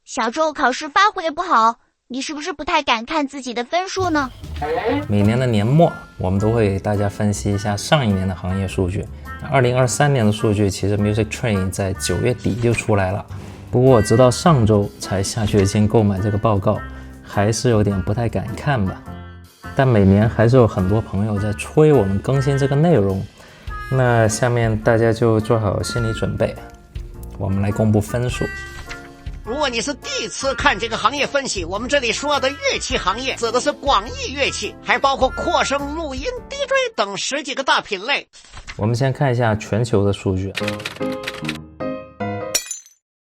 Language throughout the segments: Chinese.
小周考试发挥不好，你是不是不太敢看自己的分数呢？每年的年末，我们都会给大家分析一下上一年的行业数据。2023年的数据其实 Music Trade 在9月底就出来了，不过我直到上周才下决心购买这个报告，还是有点不太敢看吧。但每年还是有很多朋友在催我们更新这个内容，那下面大家就做好心理准备，我们来公布分数。如果你是第一次看这个行业分析，我们这里说的乐器行业指的是广义乐器，还包括扩声、录音、DJ 等10几个大品类。我们先看一下全球的数据。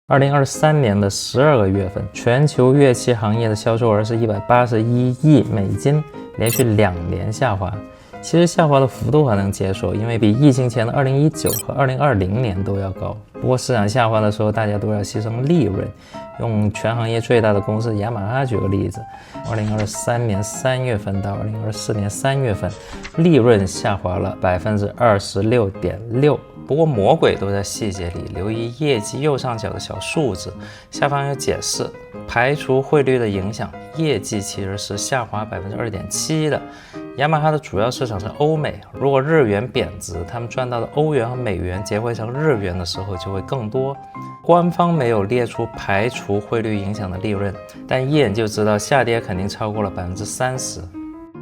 2023年的12个月份，全球乐器行业的销售额是181亿美金，连续2年下滑。其实下滑的幅度还能接受，因为比疫情前的2019和2020年都要高。不过市场下滑的时候，大家都要牺牲利润。用全行业最大的公司雅马哈举个例子，2023年3月份到2024年3月份，利润下滑了26.6%。不过魔鬼都在细节里，留意业绩右上角的小数字，下方有解释，排除汇率的影响，业绩其实是下滑2.7%的。雅马哈的主要市场是欧美，如果日元贬值，他们赚到的欧元和美元结汇成日元的时候就会更多。官方没有列出排除汇率影响的利润，但一眼就知道下跌肯定超过了30%。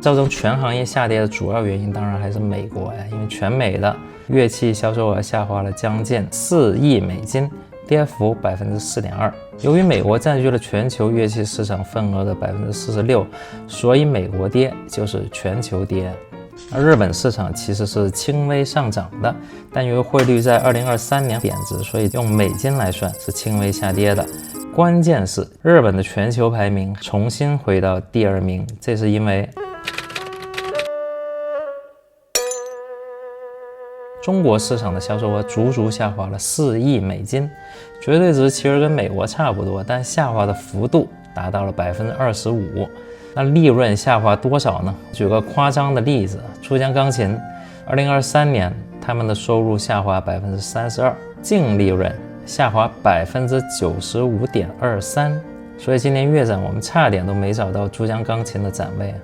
造成全行业下跌的主要原因当然还是美国呀，因为全美的乐器销售额下滑了将近4亿美金，跌幅4.2%。由于美国占据了全球乐器市场份额的46%，所以美国跌就是全球跌。而日本市场其实是轻微上涨的，但由于汇率在2023年贬值，所以用美金来算是轻微下跌的。关键是日本的全球排名重新回到第2名，这是因为中国市场的销售额足足下滑了4亿美金，绝对值其实跟美国差不多，但下滑的幅度达到了25%。那利润下滑多少呢？举个夸张的例子，珠江钢琴2023年他们的收入下滑32%，净利润下滑95.23%。所以今年乐展我们差点都没找到珠江钢琴的展位。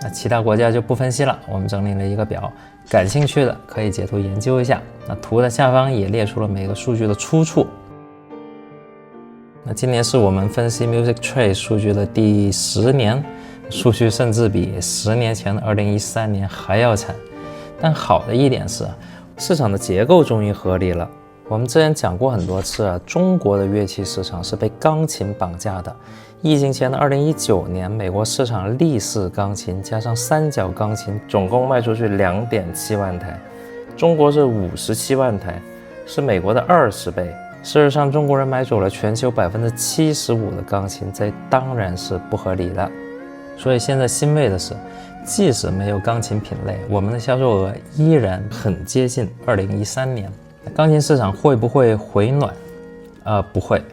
那其他国家就不分析了，我们整理了一个表，感兴趣的可以截图研究一下。那图的下方也列出了每个数据的出处。那今年是我们分析 Music Trade 数据的第10年，数据甚至比10年前的2013年还要惨。但好的一点是，市场的结构终于合理了。我们之前讲过很多次中国的乐器市场是被钢琴绑架的。疫情前的2019年，美国市场立式钢琴加上三角钢琴总共卖出去2.7万台，中国是57万台，是美国的20倍。事实上，中国人买走了全球75%的钢琴，这当然是不合理的。所以现在欣慰的是，即使没有钢琴品类，我们的销售额依然很接近2013年。钢琴市场会不会回暖？不会，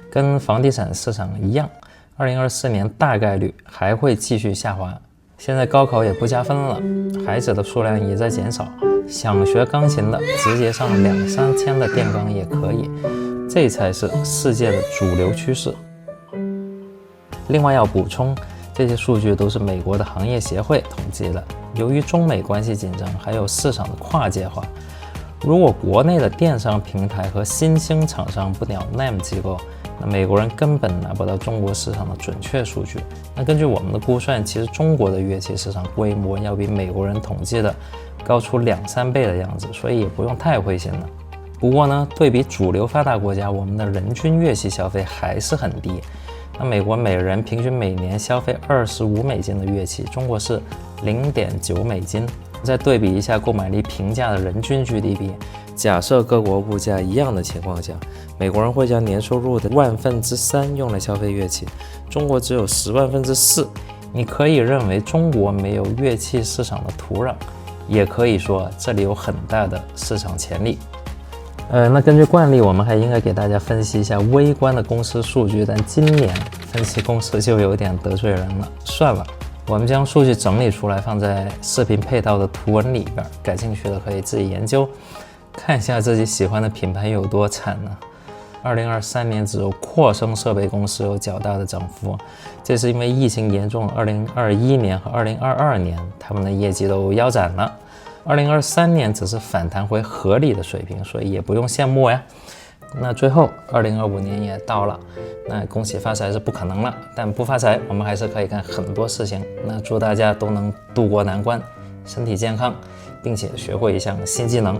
跟房地产市场一样，2024年大概率还会继续下滑。现在高考也不加分了，孩子的数量也在减少，想学钢琴的直接上2-3千的电钢也可以，这才是世界的主流趋势。另外要补充，这些数据都是美国的行业协会统计的。由于中美关系紧张，还有市场的跨界化，如果国内的电商平台和新兴厂商不鸟 NAM 机构，那美国人根本拿不到中国市场的准确数据。那根据我们的估算，其实中国的乐器市场规模要比美国人统计的高出2-3倍的样子，所以也不用太灰心了。不过呢，对比主流发达国家，我们的人均乐器消费还是很低。那美国每人平均每年消费25美金的乐器，中国是0.9美金。再对比一下购买力平价的人均 GDP， 假设各国物价一样的情况下，美国人会将年收入的3/1000用来消费乐器，中国只有4/10,000。你可以认为中国没有乐器市场的土壤，也可以说这里有很大的市场潜力。那根据惯例，我们还应该给大家分析一下微观的公司数据，但今年分析公司就有点得罪人了，算了。我们将数据整理出来，放在视频配套的图文里边，感兴趣的可以自己研究，看一下自己喜欢的品牌有多惨呢。2023年只有扩声设备公司有较大的涨幅，这是因为疫情严重，2021年和2022年他们的业绩都腰斩了，2023年只是反弹回合理的水平，所以也不用羡慕呀。那最后2025年也到了，那恭喜发财是不可能了，但不发财我们还是可以干很多事情。那祝大家都能度过难关，身体健康，并且学会一项新技能。